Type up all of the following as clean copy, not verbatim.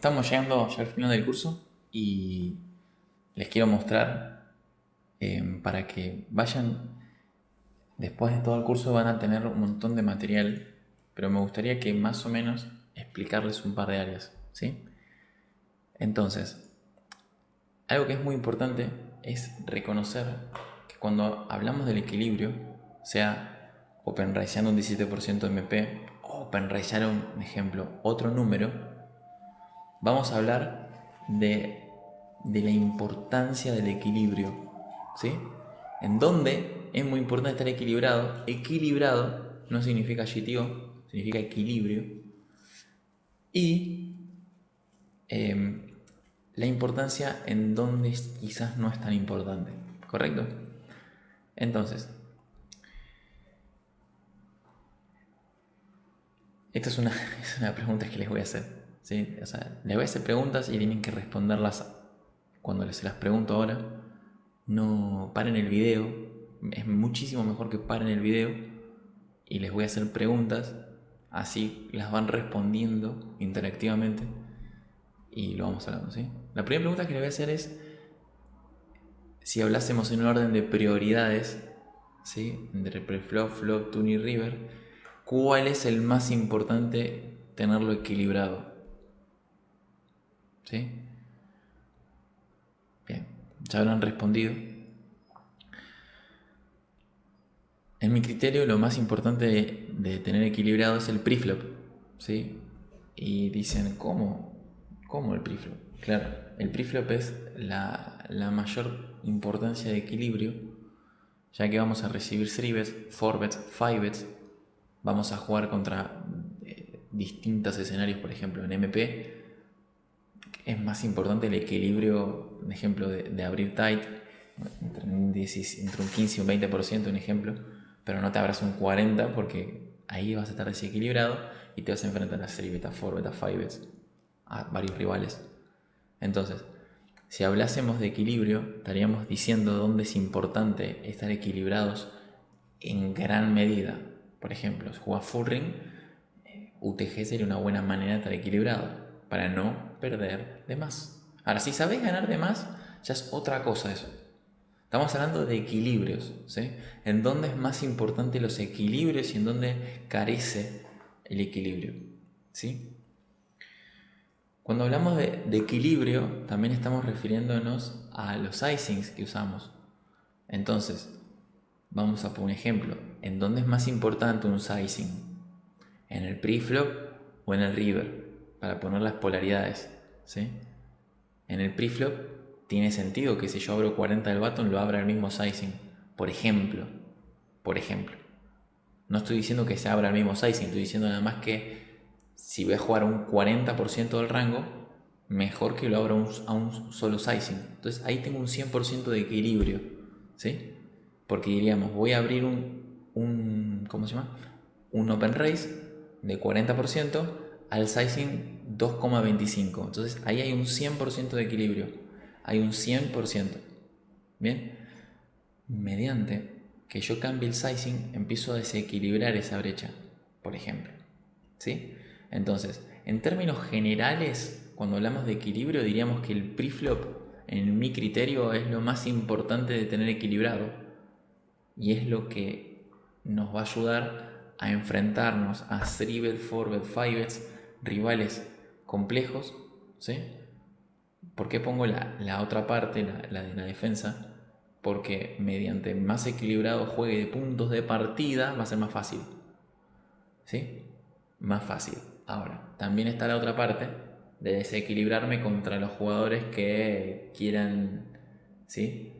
Estamos llegando ya al final del curso y les quiero mostrar para que vayan, después de todo el curso van a tener un montón de material, pero me gustaría que más o menos explicarles un par de áreas, ¿sí? Entonces, algo que es muy importante es reconocer que cuando hablamos del equilibrio, sea openraiseando un 17% MP o openraisear un ejemplo, otro número, vamos a hablar de la importancia del equilibrio, ¿sí? En donde es muy importante estar equilibrado. Equilibrado no significa adjetivo, significa equilibrio. Y la importancia en donde quizás no es tan importante, ¿correcto? Entonces, esta es una pregunta que les voy a hacer, ¿sí? O sea, les voy a hacer preguntas y tienen que responderlas cuando se las pregunto ahora. No paren el video, es muchísimo mejor que paren el video y les voy a hacer preguntas, así las van respondiendo interactivamente y lo vamos hablando, ¿sí? La primera pregunta que les voy a hacer es, si hablásemos en un orden de prioridades, ¿sí? Entre preflop, flop, tune y river, ¿cuál es el más importante tenerlo equilibrado? ¿Sí? Bien, ya habrán respondido. En mi criterio, lo más importante de tener equilibrado es el preflop, ¿sí? Y dicen, ¿cómo? ¿Cómo el preflop? Claro, el preflop es la mayor importancia de equilibrio, ya que vamos a recibir 3 bets, 4 bets, 5 bets. Vamos a jugar contra distintos escenarios, por ejemplo, en MP es más importante el equilibrio, un ejemplo, de abrir tight, entre un 15 y un 20%, un ejemplo, pero no te abras un 40% porque ahí vas a estar desequilibrado y te vas a enfrentar a 3 beta, 4 beta, 5 bets, a varios rivales. Entonces, si hablásemos de equilibrio, estaríamos diciendo dónde es importante estar equilibrados en gran medida. Por ejemplo, si juegas full ring, UTG sería una buena manera de estar equilibrado para no perder de más. Ahora, si sabes ganar de más, ya es otra cosa eso. Estamos hablando de equilibrios, ¿sí? En dónde es más importante los equilibrios y en dónde carece el equilibrio, ¿sí? Cuando hablamos de equilibrio, también estamos refiriéndonos a los icings que usamos. Entonces, vamos a poner un ejemplo. ¿En dónde es más importante un sizing? ¿En el preflop o en el river? Para poner las polaridades, ¿sí? En el preflop tiene sentido que si yo abro 40 del button lo abra el mismo sizing. Por ejemplo. No estoy diciendo que se abra el mismo sizing, estoy diciendo nada más que si voy a jugar un 40% del rango, mejor que lo abra a un solo sizing. Entonces ahí tengo un 100% de equilibrio, ¿sí? Porque diríamos, voy a abrir ¿cómo se llama? Un open race de 40% al sizing 2,25. Entonces ahí hay un 100% de equilibrio. Hay un 100%. Bien. Mediante que yo cambie el sizing, empiezo a desequilibrar esa brecha, por ejemplo. ¿Sí? Entonces, en términos generales, cuando hablamos de equilibrio, diríamos que el preflop, en mi criterio, es lo más importante de tener equilibrado y es lo que nos va a ayudar a enfrentarnos a 3-bet, 4-bet, 5-bets, rivales complejos, ¿sí? ¿Por qué pongo la otra parte, la de la defensa? Porque mediante más equilibrado juegue de puntos de partida va a ser más fácil, ¿sí? Más fácil. Ahora, también está la otra parte de desequilibrarme contra los jugadores que quieran, ¿sí?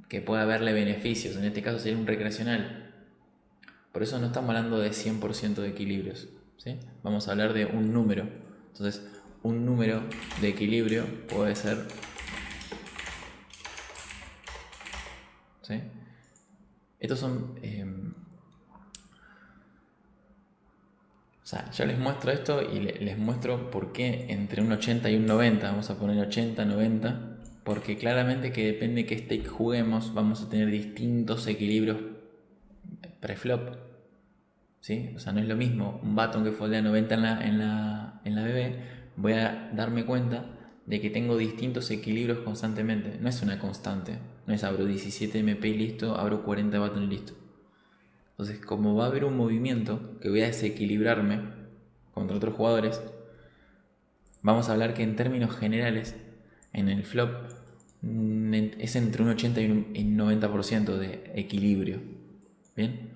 Que pueda haberle beneficios. En este caso sería un recreacional. Por eso no estamos hablando de 100% de equilibrios, ¿sí? Vamos a hablar de un número. Entonces, un número de equilibrio puede ser, ¿sí? Estos son... o sea, yo les muestro esto y les muestro por qué entre un 80 y un 90, vamos a poner 80, 90, porque claramente que depende de qué stake juguemos, vamos a tener distintos equilibrios preflop, ¿sí? O sea, no es lo mismo un button que foldea 90 en la BB voy a darme cuenta de que tengo distintos equilibrios constantemente. No es una constante, no es abro 17 MP y listo, abro 40 button y listo. Entonces, como va a haber un movimiento que voy a desequilibrarme contra otros jugadores, vamos a hablar que en términos generales, en el flop es entre un 80 y un 90% de equilibrio. ¿Bien?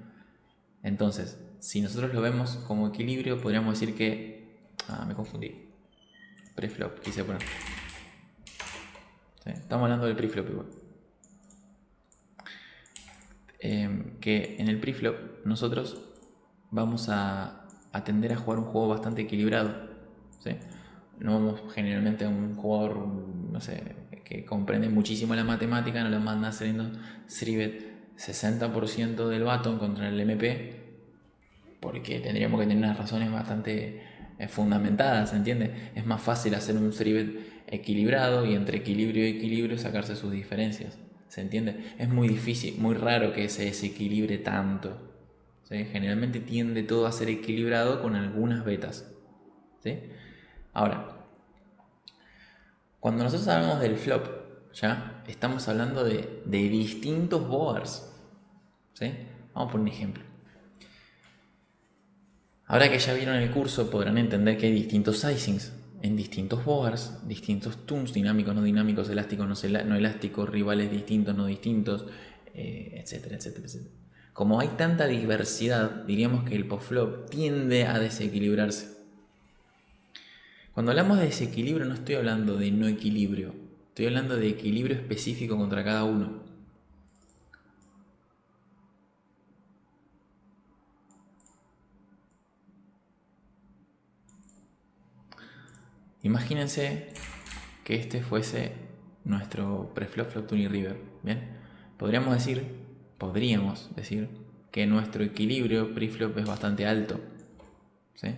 Entonces, si nosotros lo vemos como equilibrio, podríamos decir que... me confundí. Preflop, quise poner. ¿Sí? Estamos hablando del preflop igual. Que en el preflop nosotros vamos a tender a jugar un juego bastante equilibrado. ¿Sí? No vamos generalmente a un jugador, no sé, que comprende muchísimo la matemática, no lo manda saliendo 60% del button contra el MP, porque tendríamos que tener unas razones bastante fundamentadas, ¿entiendes? Es más fácil hacer un 3-bet equilibrado y entre equilibrio y equilibrio sacarse sus diferencias, ¿se entiende? Es muy difícil, muy raro que se desequilibre tanto, ¿sí? Generalmente tiende todo a ser equilibrado con algunas betas, ¿sí? Ahora, cuando nosotros hablamos del flop, ya estamos hablando de distintos boards, ¿sí? Vamos por un ejemplo. Ahora que ya vieron el curso podrán entender que hay distintos sizings en distintos boards, distintos tunes, dinámicos, no dinámicos, elásticos, no elásticos, rivales distintos, no distintos, etcétera, etcétera, etcétera. Como hay tanta diversidad, diríamos que el post-flop tiende a desequilibrarse. Cuando hablamos de desequilibrio no estoy hablando de no equilibrio, estoy hablando de equilibrio específico contra cada uno. Imagínense que este fuese nuestro preflop flop tuning river, ¿bien? Podríamos decir que nuestro equilibrio preflop es bastante alto, ¿sí?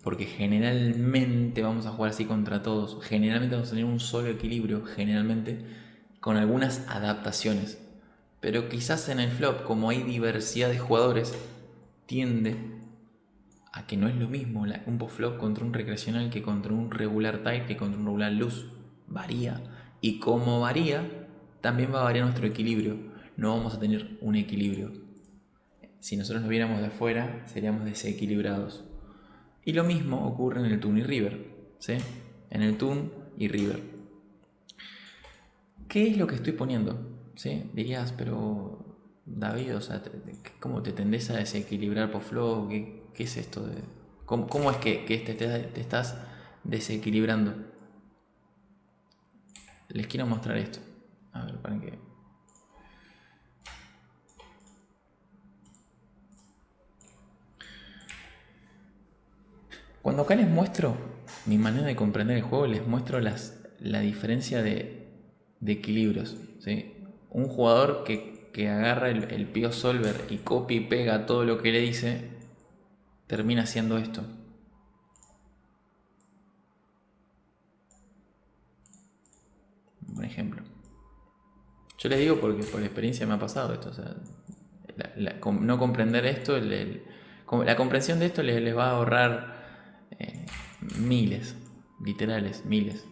Porque generalmente vamos a jugar así contra todos, generalmente vamos a tener un solo equilibrio, generalmente con algunas adaptaciones, pero quizás en el flop, como hay diversidad de jugadores, tiende a que no es lo mismo un post-flop contra un recreacional que contra un regular type que contra un regular luz. Varía. Y como varía, también va a variar nuestro equilibrio. No vamos a tener un equilibrio. Si nosotros nos viéramos de afuera, seríamos desequilibrados. Y lo mismo ocurre en el Tune y River, ¿sí? En el Tune y River. ¿Qué es lo que estoy poniendo? ¿Sí? Dirías, pero David, o sea, ¿cómo te tendés a desequilibrar por flow? ¿Qué es esto? ¿Cómo es que te estás desequilibrando? Les quiero mostrar esto. A ver, para que... Cuando acá les muestro mi manera de comprender el juego, les muestro la diferencia de equilibrios, ¿sí? Un jugador que agarra el Pio Solver y copia y pega todo lo que le dice, termina haciendo esto. Un ejemplo. Yo les digo porque por experiencia me ha pasado esto. O sea, no comprender esto, la comprensión de esto les va a ahorrar miles, literales, miles.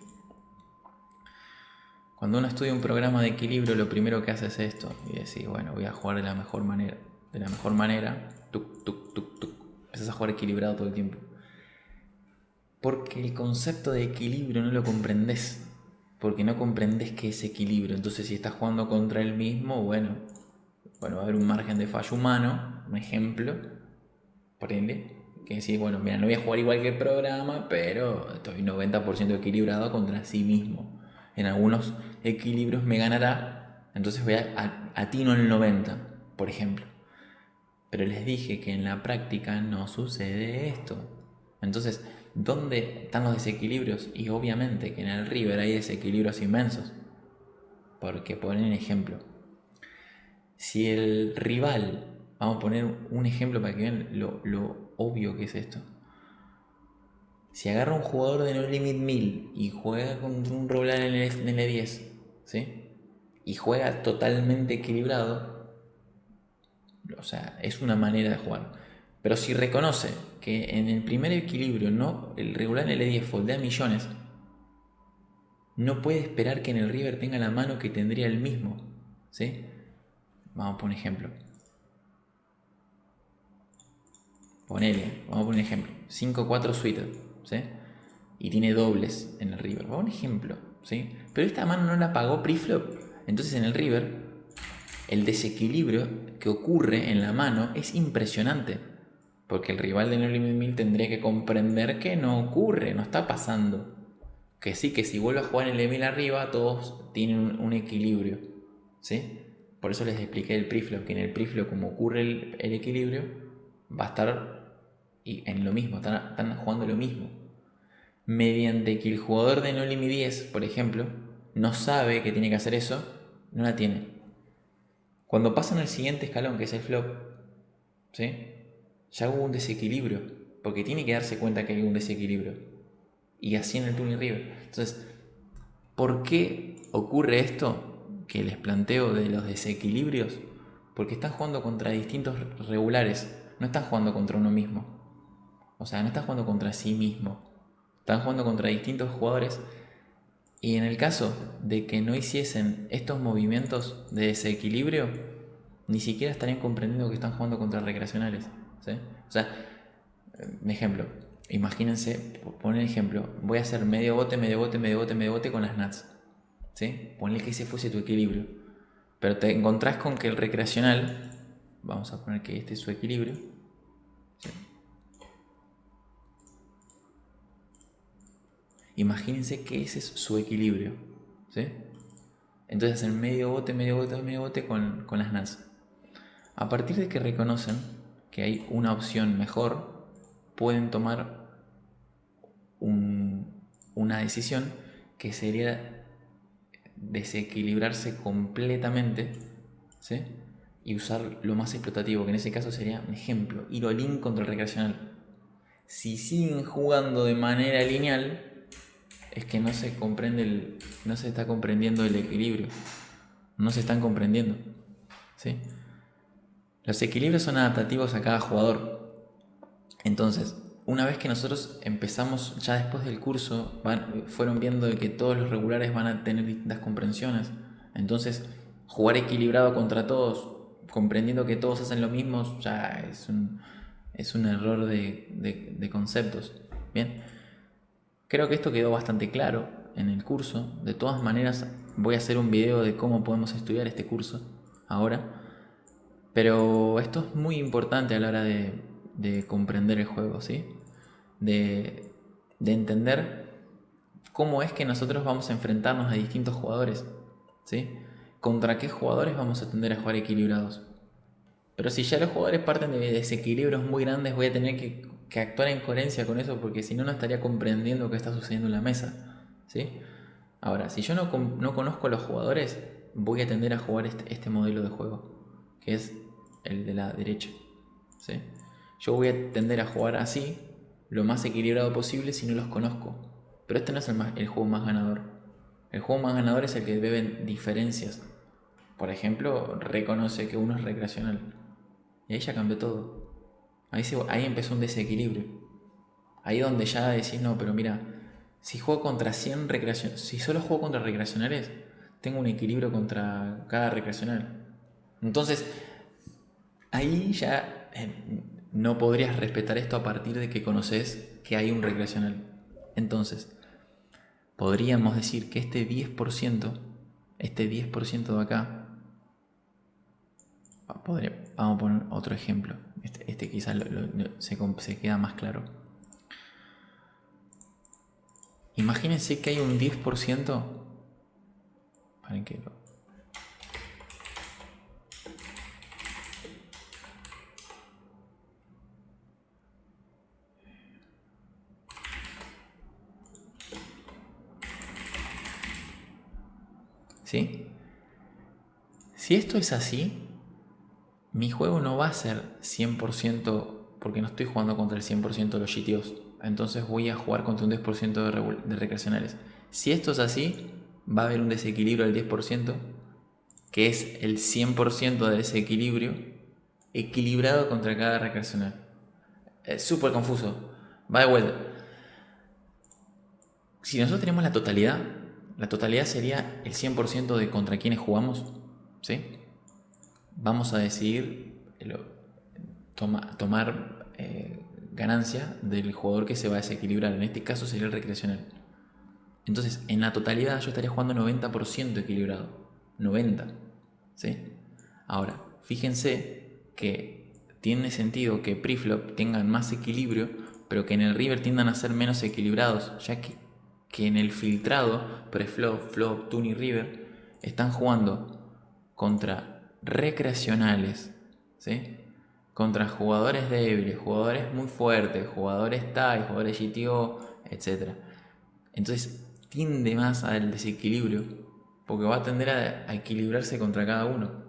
Cuando uno estudia un programa de equilibrio, lo primero que hace es esto. Y decir, bueno, voy a jugar de la mejor manera. De la mejor manera, tuc, tuc, tuc, tuc. Empiezas a jugar equilibrado todo el tiempo. Porque el concepto de equilibrio no lo comprendés. Porque no comprendés qué es equilibrio. Entonces, si estás jugando contra el mismo, bueno, va a haber un margen de fallo humano. Un ejemplo, por ende, que decís, bueno, mira, no voy a jugar igual que el programa, pero estoy 90% equilibrado contra sí mismo. En algunos equilibrios me ganará, entonces voy a atino el 90, por ejemplo. Pero les dije que en la práctica no sucede esto. Entonces, ¿dónde están los desequilibrios? Y obviamente que en el River hay desequilibrios inmensos. Porque ponen ejemplo. Si el rival, vamos a poner un ejemplo para que vean lo obvio que es esto. Si agarra un jugador de No Limit 1000 y juega contra un Roland en el N10, ¿sí? Y juega totalmente equilibrado, o sea, es una manera de jugar. Pero si reconoce que en el primer equilibrio el regular en L10 foldea millones, no puede esperar que en el river tenga la mano que tendría el mismo. ¿Sí? Vamos a poner un ejemplo. Vamos a poner un ejemplo. 5-4 suited, ¿sí? Y tiene dobles en el river. Vamos a un ejemplo, ¿sí? Pero esta mano no la pagó preflop. Entonces en el river, el desequilibrio que ocurre en la mano es impresionante. Porque el rival de no limit 1000 tendría que comprender que no ocurre, no está pasando. Que sí, que si vuelve a jugar en el 1000 arriba, todos tienen un equilibrio, ¿sí? Por eso les expliqué el preflop, que en el preflop, como ocurre el equilibrio, va a estar en lo mismo, están jugando lo mismo. Mediante que el jugador de no limit 10, por ejemplo, no sabe que tiene que hacer eso, no la tiene. Cuando pasan al siguiente escalón, que es el flop, ¿sí? Ya hubo un desequilibrio, porque tiene que darse cuenta que hay un desequilibrio. Y así en el turn y river. Entonces, ¿por qué ocurre esto que les planteo de los desequilibrios? Porque están jugando contra distintos regulares, no están jugando contra uno mismo. O sea, no están jugando contra sí mismo. Están jugando contra distintos jugadores. Y en el caso de que no hiciesen estos movimientos de desequilibrio, ni siquiera estarían comprendiendo que están jugando contra recreacionales, ¿sí? O sea, un ejemplo. Imagínense, poner ejemplo. Voy a hacer medio bote, medio bote, medio bote, medio bote con las nuts, ¿sí? Ponle que ese fuese tu equilibrio. Pero te encontrás con que el recreacional, vamos a poner que este es su equilibrio, ¿sí? Imagínense que ese es su equilibrio, ¿sí? Entonces hacen medio bote, medio bote, medio bote con las nuts. A partir de que reconocen que hay una opción mejor, pueden tomar una decisión que sería desequilibrarse completamente, ¿sí? Y usar lo más explotativo, que en ese caso sería un ejemplo, ir all-in contra el recreacional. Si siguen jugando de manera lineal, es que no se está comprendiendo el equilibrio, no se están comprendiendo, ¿sí? Los equilibrios son adaptativos a cada jugador. Entonces, una vez que nosotros empezamos, ya después del curso, fueron viendo de que todos los regulares van a tener distintas comprensiones. Entonces, jugar equilibrado contra todos, comprendiendo que todos hacen lo mismo, ya es un error de conceptos. Bien, creo que esto quedó bastante claro en el curso. De todas maneras, voy a hacer un video de cómo podemos estudiar este curso ahora. Pero esto es muy importante a la hora de comprender el juego, ¿sí? De entender cómo es que nosotros vamos a enfrentarnos a distintos jugadores, ¿sí? Contra qué jugadores vamos a tender a jugar equilibrados. Pero si ya los jugadores parten de desequilibrios muy grandes, voy a tener que actuar en coherencia con eso, porque si no, no estaría comprendiendo qué está sucediendo en la mesa, ¿sí? Ahora, si yo no conozco a los jugadores, voy a tender a jugar este modelo de juego, que es el de la derecha, ¿sí? Yo voy a tender a jugar así, lo más equilibrado posible si no los conozco. Pero este no es el juego más ganador. El juego más ganador es el que beben diferencias. Por ejemplo, reconoce que uno es recreacional. Y ahí ya cambió todo. Ahí empezó un desequilibrio. Ahí donde ya decís, no, pero mira, si juego contra 100 recreacionales, si solo juego contra recreacionales, tengo un equilibrio contra cada recreacional. Entonces, ahí ya no podrías respetar esto a partir de que conoces que hay un recreacional. Entonces, podríamos decir que este 10% de acá, vamos a poner otro ejemplo. Este quizás se queda más claro. Imagínense que hay un 10%. ¿Para qué? ¿Sí? Si esto es así, mi juego no va a ser 100% porque no estoy jugando contra el 100% de los GTOs. Entonces voy a jugar contra un 10% de recreacionales. Si esto es así, va a haber un desequilibrio del 10%, que es el 100% de desequilibrio equilibrado contra cada recreacional. Es súper confuso. Va de vuelta. Si nosotros tenemos la totalidad sería el 100% de contra quienes jugamos, ¿sí? Vamos a decidir tomar ganancia del jugador que se va a desequilibrar. En este caso sería el recreacional. Entonces, en la totalidad yo estaría jugando 90% equilibrado. 90%. ¿Sí? Ahora, fíjense que tiene sentido que preflop tengan más equilibrio, pero que en el river tiendan a ser menos equilibrados, ya que en el filtrado, preflop, flop, tun y river, están jugando contra recreacionales, ¿sí? Contra jugadores débiles, jugadores muy fuertes, jugadores TAI, jugadores GTO, etc. Entonces tiende más al desequilibrio, porque va a tender a equilibrarse contra cada uno.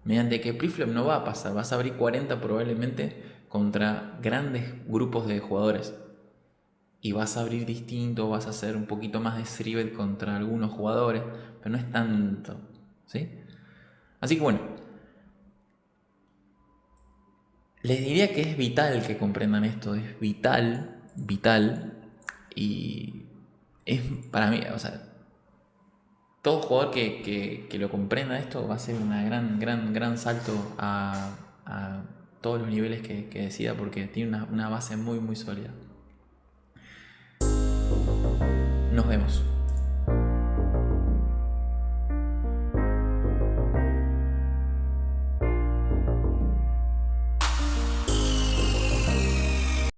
Mediante que preflop no va a pasar, vas a abrir 40 probablemente contra grandes grupos de jugadores. Y vas a abrir distinto, vas a hacer un poquito más de threebet contra algunos jugadores, pero no es tanto, ¿sí? Así que bueno, les diría que es vital que comprendan esto, es vital, vital, y es para mí, o sea, todo jugador que lo comprenda esto va a ser un gran salto a todos los niveles que decida, porque tiene una base muy sólida. Nos vemos.